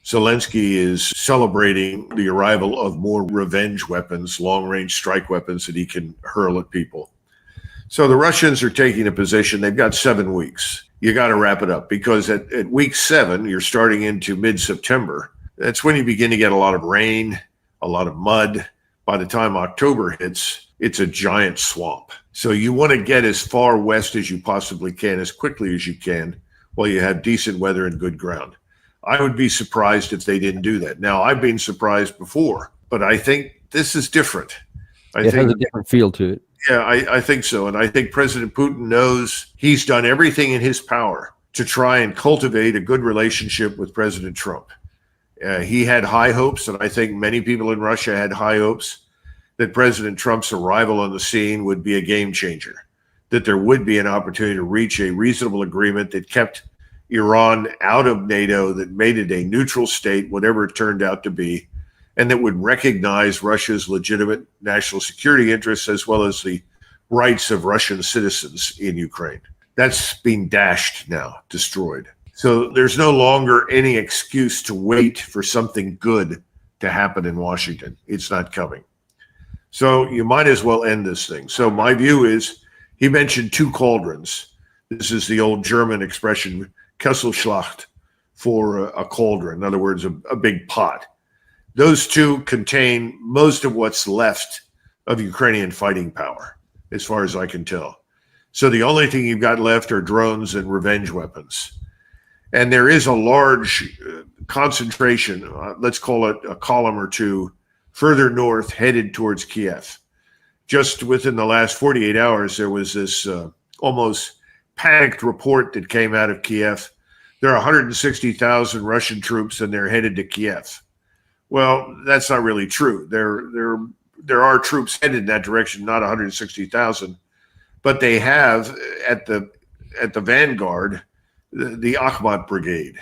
Zelensky is celebrating the arrival of more revenge weapons, long-range strike weapons that he can hurl at people. So the Russians are taking a position. They've got 7 weeks. You got to wrap it up, because at week 7, you're starting into mid-September. That's when you begin to get a lot of rain, a lot of mud. By the time October hits, it's a giant swamp. So you want to get as far west as you possibly can, as quickly as you can, while you have decent weather and good ground. I would be surprised if they didn't do that. Now, I've been surprised before, but I think this is different. It has a different feel to it. Yeah, I think so. And I think President Putin knows he's done everything in his power to try and cultivate a good relationship with President Trump. He had high hopes, and I think many people in Russia had high hopes, that President Trump's arrival on the scene would be a game changer, that there would be an opportunity to reach a reasonable agreement that kept Iran out of NATO, that made it a neutral state, whatever it turned out to be, and that would recognize Russia's legitimate national security interests as well as the rights of Russian citizens in Ukraine. That's been dashed now, destroyed. So there's no longer any excuse to wait for something good to happen in Washington. It's not coming. So you might as well end this thing. So my view is, he mentioned 2 cauldrons. This is the old German expression, Kesselschlacht, for a cauldron. In other words, a big pot. Those 2 contain most of what's left of Ukrainian fighting power, as far as I can tell. So the only thing you've got left are drones and revenge weapons. And there is a large concentration, let's call it a column or 2, further north, headed towards Kiev. Just within the last 48 hours, there was this almost panicked report that came out of Kiev. There are 160,000 Russian troops, and they're headed to Kiev. Well, that's not really true. There are troops headed in that direction, not 160,000, but they have at the vanguard the Akhmat Brigade.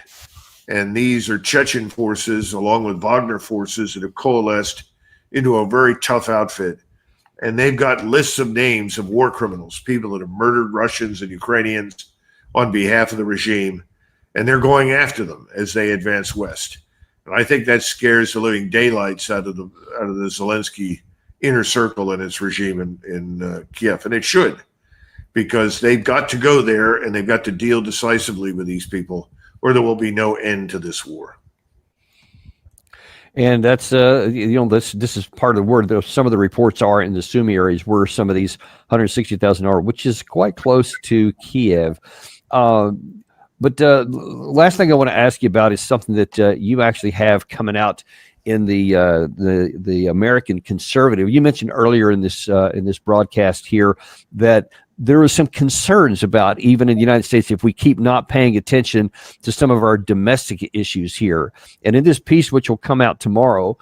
And these are Chechen forces, along with Wagner forces, that have coalesced into a very tough outfit. And they've got lists of names of war criminals, people that have murdered Russians and Ukrainians on behalf of the regime. And they're going after them as they advance west. And I think that scares the living daylights out of the Zelensky inner circle and its regime in Kiev. And it should, because they've got to go there and they've got to deal decisively with these people, or there will be no end to this war. And that's, this is part of the word. Though some of the reports are in the Sumy areas where some of these 160,000 are, which is quite close to Kiev. But last thing I want to ask you about is something that you actually have coming out in the American Conservative. You mentioned earlier in this broadcast here that there are some concerns about, even in the United States, if we keep not paying attention to some of our domestic issues here. And in this piece, which will come out tomorrow,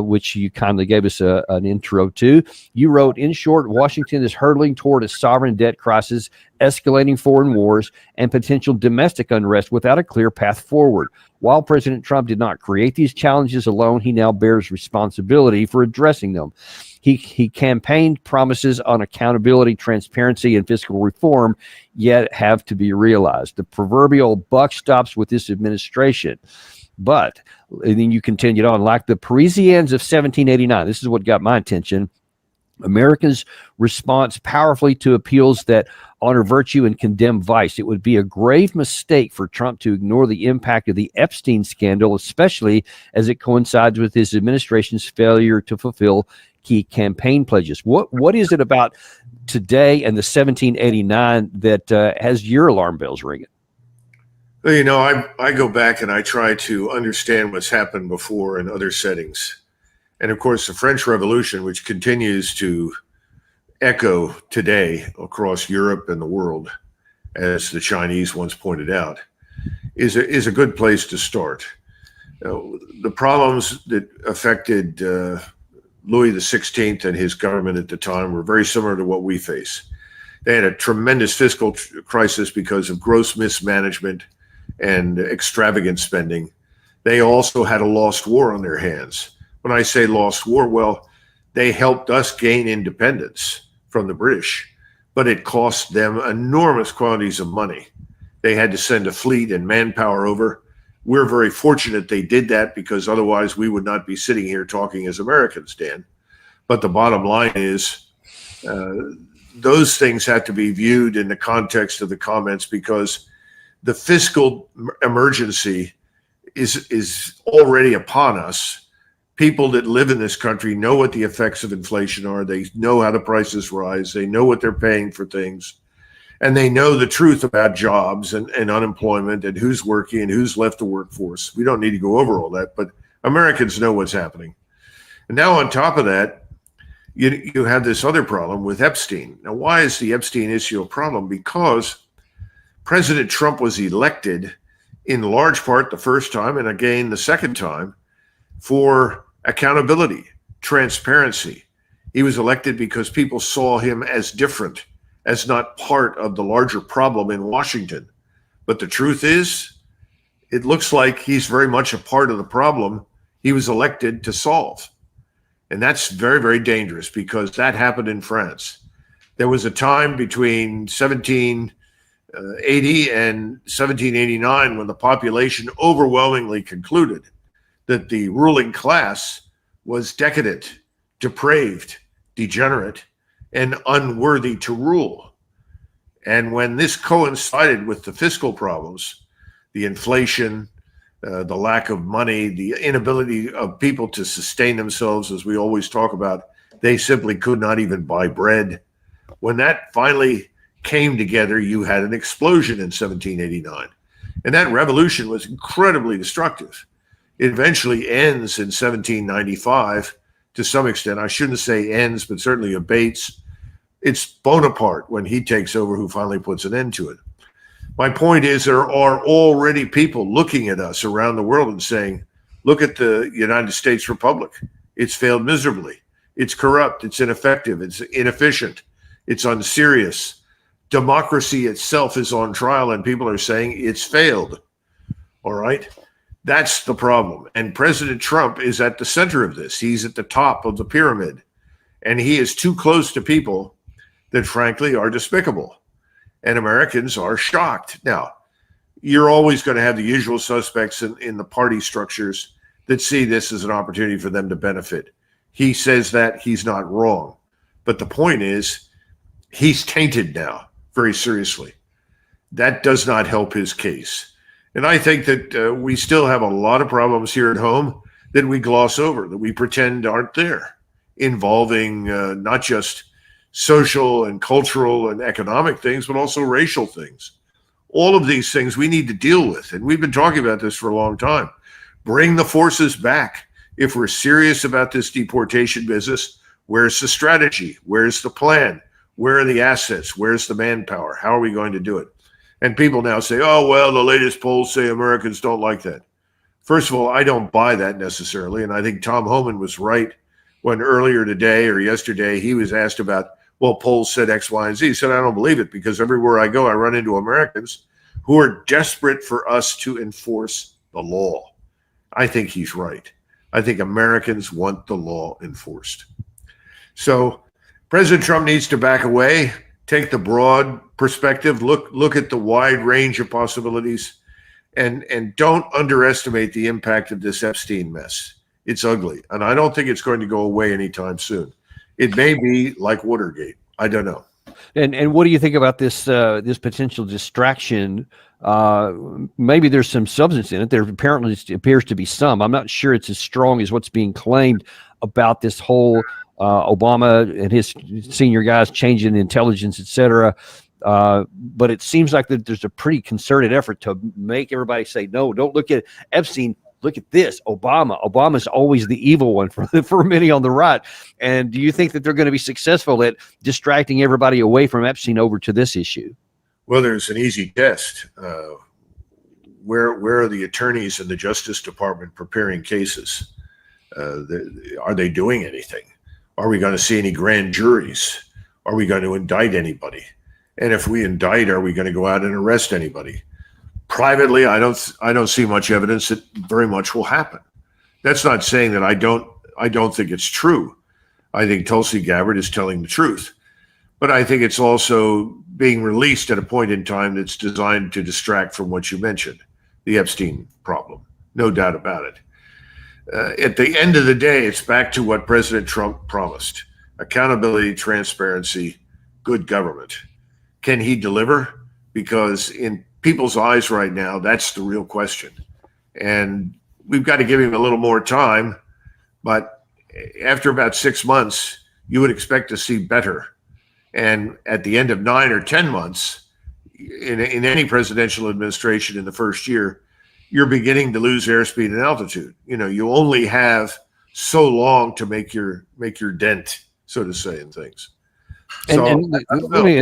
which you kindly gave us an intro to, you wrote, in short, Washington is hurtling toward a sovereign debt crisis, escalating foreign wars, and potential domestic unrest without a clear path forward. While President Trump did not create these challenges alone, he now bears responsibility for addressing them. He campaigned promises on accountability, transparency, and fiscal reform, yet have to be realized. The proverbial buck stops with this administration. But, and then you continued on, like the Parisians of 1789, this is what got my attention, America's response powerfully to appeals that honor virtue and condemn vice. It would be a grave mistake for Trump to ignore the impact of the Epstein scandal, especially as it coincides with his administration's failure to fulfill key campaign pledges. What is it about today and the 1789 that has your alarm bells ringing? Well, you know, I go back and I try to understand what's happened before in other settings. And of course, the French Revolution, which continues to echo today across Europe and the world, as the Chinese once pointed out, is a good place to start. The problems that affected Louis XVI and his government at the time were very similar to what we face. They had a tremendous fiscal crisis because of gross mismanagement and extravagant spending. They also had a lost war on their hands. When I say lost war, well, they helped us gain independence from the British, but it cost them enormous quantities of money. They had to send a fleet and manpower over. We're very fortunate they did that, because otherwise we would not be sitting here talking as Americans, Dan. But the bottom line is those things have to be viewed in the context of the comments, because the fiscal emergency is already upon us. People that live in this country know what the effects of inflation are. They know how the prices rise. They know what they're paying for things. And they know the truth about jobs and unemployment and who's working and who's left the workforce. We don't need to go over all that, but Americans know what's happening. And now on top of that, you have this other problem with Epstein. Now, why is the Epstein issue a problem? Because President Trump was elected in large part the first time, and again the second time, for accountability, transparency. He was elected because people saw him as different, as not part of the larger problem in Washington. But the truth is, it looks like he's very much a part of the problem he was elected to solve. And that's very, very dangerous, because that happened in France. There was a time between 1780 and 1789 when the population overwhelmingly concluded that the ruling class was decadent, depraved, degenerate, and unworthy to rule. And when this coincided with the fiscal problems, the inflation, the lack of money, the inability of people to sustain themselves, as we always talk about, they simply could not even buy bread. When that finally came together, you had an explosion in 1789. And that revolution was incredibly destructive. It eventually ends in 1795 to some extent. I shouldn't say ends, but certainly abates. It's Bonaparte, when he takes over, who finally puts an end to it. My point is, there are already people looking at us around the world and saying, look at the United States Republic. It's failed miserably. It's corrupt. It's ineffective. It's inefficient. It's unserious. Democracy itself is on trial, and people are saying it's failed. All right? That's the problem. And President Trump is at the center of this. He's at the top of the pyramid. And he is too close to people that, frankly, are despicable. And Americans are shocked. Now, you're always going to have the usual suspects in the party structures that see this as an opportunity for them to benefit. He says that, he's not wrong. But the point is, he's tainted now, very seriously. That does not help his case. And I think that we still have a lot of problems here at home that we gloss over, that we pretend aren't there, involving not just social and cultural and economic things, but also racial things. All of these things we need to deal with. And we've been talking about this for a long time. Bring the forces back. If we're serious about this deportation business, where's the strategy? Where's the plan? Where are the assets? Where's the manpower? How are we going to do it? And people now say, oh, well, the latest polls say Americans don't like that. First of all, I don't buy that necessarily. And I think Tom Homan was right when earlier today or yesterday he was asked about, well, polls said X, Y, and Z. He said, I don't believe it, because everywhere I go, I run into Americans who are desperate for us to enforce the law. I think he's right. I think Americans want the law enforced. So President Trump needs to back away, take the broad perspective, look at the wide range of possibilities, and don't underestimate the impact of this Epstein mess. It's ugly, and I don't think it's going to go away anytime soon. It may be like Watergate. I don't know. And what do you think about this this potential distraction? Maybe there's some substance in it. There apparently appears to be some. I'm not sure it's as strong as what's being claimed about this whole Obama and his senior guys changing intelligence, et cetera. But it seems like that there's a pretty concerted effort to make everybody say, no, don't look at Epstein. Look at this, Obama. Obama's always the evil one for many on the right. And do you think that they're going to be successful at distracting everybody away from Epstein over to this issue? Well, there's an easy test. Where are the attorneys in the Justice Department preparing cases? Are they doing anything? Are we going to see any grand juries? Are we going to indict anybody? And if we indict, are we going to go out and arrest anybody? Privately, I don't see much evidence that very much will happen. That's not saying that I don't think it's true. I think Tulsi Gabbard is telling the truth. But I think it's also being released at a point in time that's designed to distract from what you mentioned. the Epstein problem, no doubt about it. At the end of the day, it's back to what President Trump promised: accountability, transparency, good government. Can he deliver? Because in people's eyes right now, that's the real question. And we've got to give him a little more time. But after about 6 months, you would expect to see better. And at the end of 9 or 10 months, in any presidential administration in the first year, you're beginning to lose airspeed and altitude. You only have so long to make your dent, so to say, in things. So, let me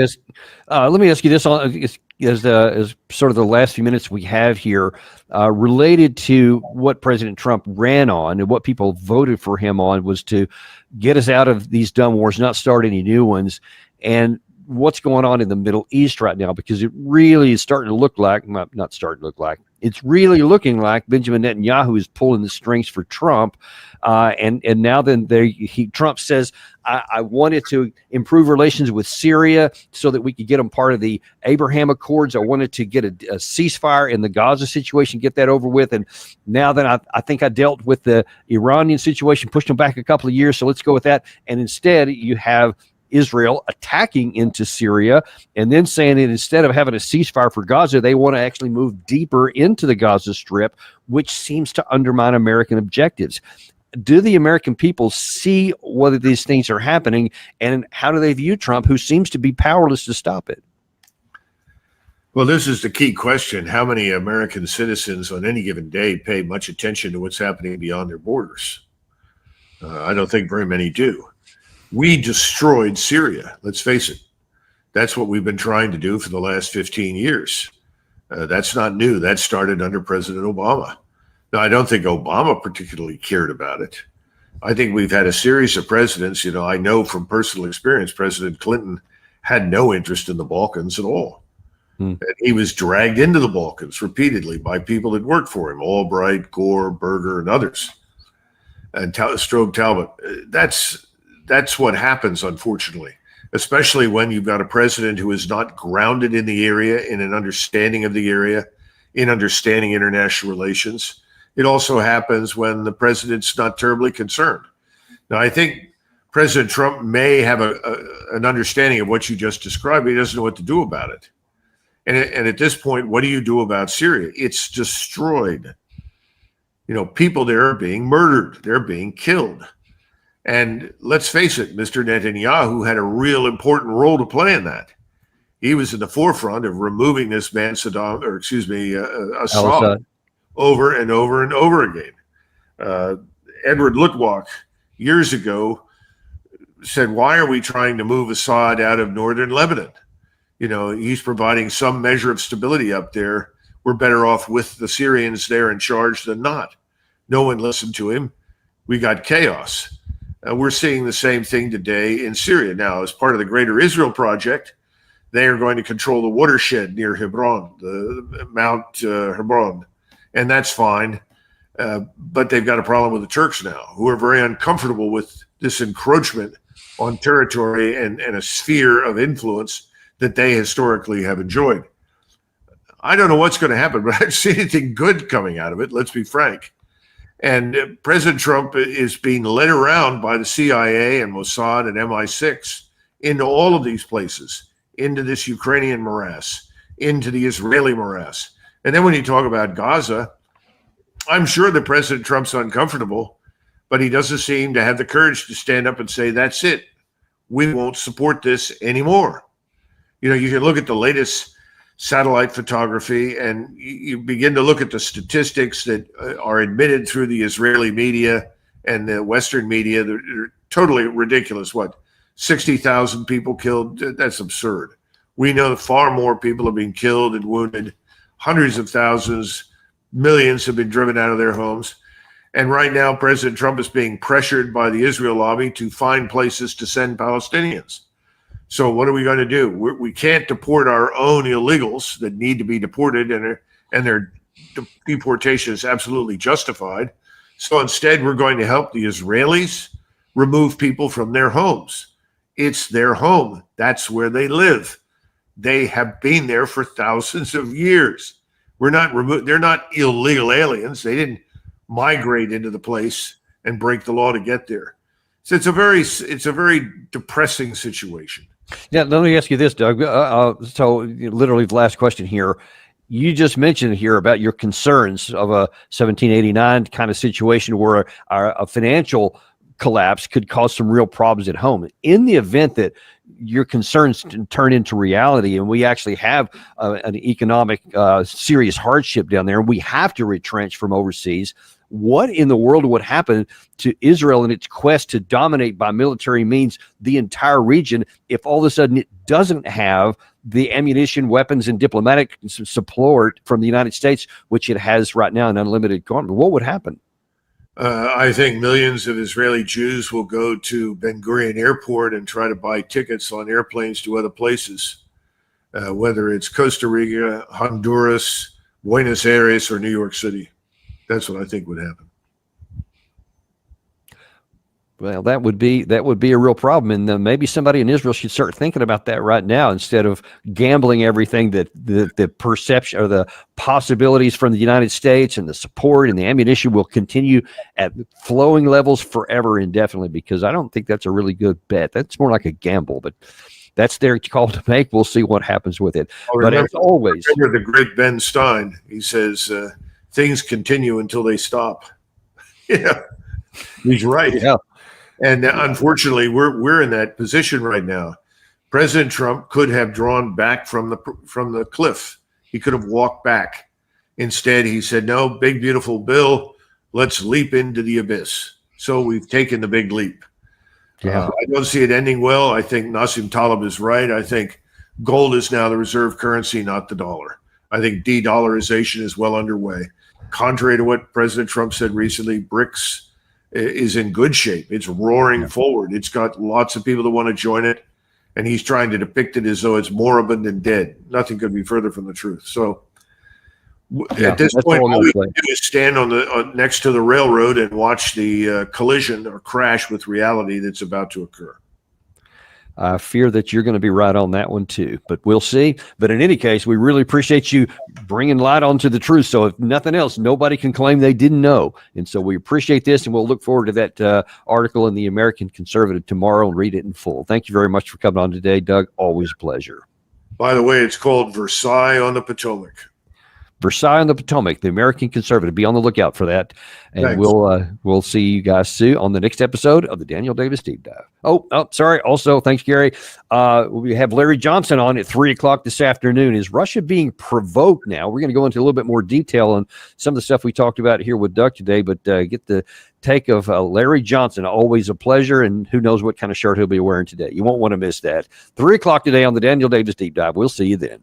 ask you this as sort of the last few minutes we have here, related to what President Trump ran on and what people voted for him on, was to get us out of these dumb wars, not start any new ones. And what's going on in the Middle East right now, because it really is starting to look like, not starting to look like, it's really looking like Benjamin Netanyahu is pulling the strings for Trump. And now then Trump says, I wanted to improve relations with Syria so that we could get them part of the Abraham Accords. I wanted to get a ceasefire in the Gaza situation, get that over with. And now then I think I dealt with the Iranian situation, pushed them back a couple of years. So let's go with that. And instead you have Israel attacking into Syria and then saying that instead of having a ceasefire for Gaza, they want to actually move deeper into the Gaza Strip, which seems to undermine American objectives. Do the American people see whether these things are happening, and how do they view Trump, who seems to be powerless to stop it? Well, this is the key question. How many American citizens on any given day pay much attention to what's happening beyond their borders? I don't think very many do. We destroyed Syria. Let's face it. That's what we've been trying to do for the last 15 years. That's not new. That started under President Obama. Now, I don't think Obama particularly cared about it. I think we've had a series of presidents. I know from personal experience, President Clinton had no interest in the Balkans at all. And he was dragged into the Balkans repeatedly by people that worked for him: Albright, Gore, Berger, and others. And Strobe Talbot. That's what happens, unfortunately, especially when you've got a president who is not grounded in the area, in an understanding of the area, in understanding international relations. It also happens when the president's not terribly concerned. Now, I think President Trump may have an understanding of what you just described, but he doesn't know what to do about it. And at this point, what do you do about Syria? It's destroyed. People there are being murdered. They're being killed. And let's face it, Mr. Netanyahu had a real important role to play in that. He was in the forefront of removing this man, Assad, over and over and over again. Edward Luttwak, years ago, said, why are we trying to move Assad out of northern Lebanon? He's providing some measure of stability up there. We're better off with the Syrians there in charge than not. No one listened to him. We got chaos. We're seeing the same thing today in Syria. Now, as part of the Greater Israel Project, they are going to control the watershed near Hebron, the Mount Hebron, and that's fine. But they've got a problem with the Turks now, who are very uncomfortable with this encroachment on territory and a sphere of influence that they historically have enjoyed. I don't know what's going to happen, but I don't see anything good coming out of it, let's be frank. And President Trump is being led around by the CIA and Mossad and MI6 into all of these places, into this Ukrainian morass, into the Israeli morass. And then when you talk about Gaza, I'm sure that President Trump's uncomfortable, but he doesn't seem to have the courage to stand up and say, that's it. We won't support this anymore. You can look at the latest satellite photography, and you begin to look at the statistics that are admitted through the Israeli media and the Western media. They're totally ridiculous. 60,000 people killed? That's absurd. We know that far more people have been killed and wounded. Hundreds of thousands, millions have been driven out of their homes. And right now, President Trump is being pressured by the Israel lobby to find places to send Palestinians. So what are we going to do? We can't deport our own illegals that need to be deported, and their deportation is absolutely justified. So instead, we're going to help the Israelis remove people from their homes. It's their home. That's where they live. They have been there for thousands of years. They're not illegal aliens. They didn't migrate into the place and break the law to get there. So it's a very depressing situation. Yeah, let me ask you this, Doug. So literally the last question here. You just mentioned here about your concerns of a 1789 kind of situation where a financial collapse could cause some real problems at home. In the event that your concerns turn into reality and we actually have an economic serious hardship down there and we have to retrench from overseas, what in the world would happen to Israel in its quest to dominate by military means the entire region if all of a sudden it doesn't have the ammunition, weapons, and diplomatic support from the United States, which it has right now in unlimited quantity? What would happen? I think millions of Israeli Jews will go to Ben Gurion Airport and try to buy tickets on airplanes to other places, whether it's Costa Rica, Honduras, Buenos Aires, or New York City. That's what I think would happen. Well, that would be a real problem, and maybe somebody in Israel should start thinking about that right now instead of gambling everything that the perception or the possibilities from the United States and the support and the ammunition will continue at flowing levels forever indefinitely. Because I don't think that's a really good bet. That's more like a gamble, but that's their call to make. We'll see what happens with it. But as always, remember the great Ben Stein. He says things continue until they stop. Yeah, he's right. Yeah. And unfortunately, we're in that position right now. President Trump could have drawn back from the cliff. He could have walked back. Instead, he said, "No, big beautiful bill. Let's leap into the abyss." So we've taken the big leap. Yeah. I don't see it ending well. I think Nassim Taleb is right. I think gold is now the reserve currency, not the dollar. I think de-dollarization is well underway. Contrary to what President Trump said recently, BRICS is in good shape. It's roaring forward. It's got lots of people that want to join it, and he's trying to depict it as though it's moribund and dead. Nothing could be further from the truth. So at this point, all we can do is stand next to the railroad and watch the collision or crash with reality that's about to occur. I fear that you're going to be right on that one too, but we'll see. But in any case, we really appreciate you bringing light onto the truth. So if nothing else, nobody can claim they didn't know. And so we appreciate this, and we'll look forward to that article in the American Conservative tomorrow and read it in full. Thank you very much for coming on today, Doug. Always a pleasure. By the way, it's called Versailles on the Potomac. Versailles on the Potomac, the American Conservative. Be on the lookout for that. And Thanks. We'll see you guys soon on the next episode of the Daniel Davis Deep Dive. Oh, sorry. Also, thanks, Gary. We have Larry Johnson on at 3:00 this afternoon. Is Russia being provoked now? We're going to go into a little bit more detail on some of the stuff we talked about here with Doug today, but get the take of Larry Johnson. Always a pleasure, and who knows what kind of shirt he'll be wearing today. You won't want to miss that. 3:00 today on the Daniel Davis Deep Dive. We'll see you then.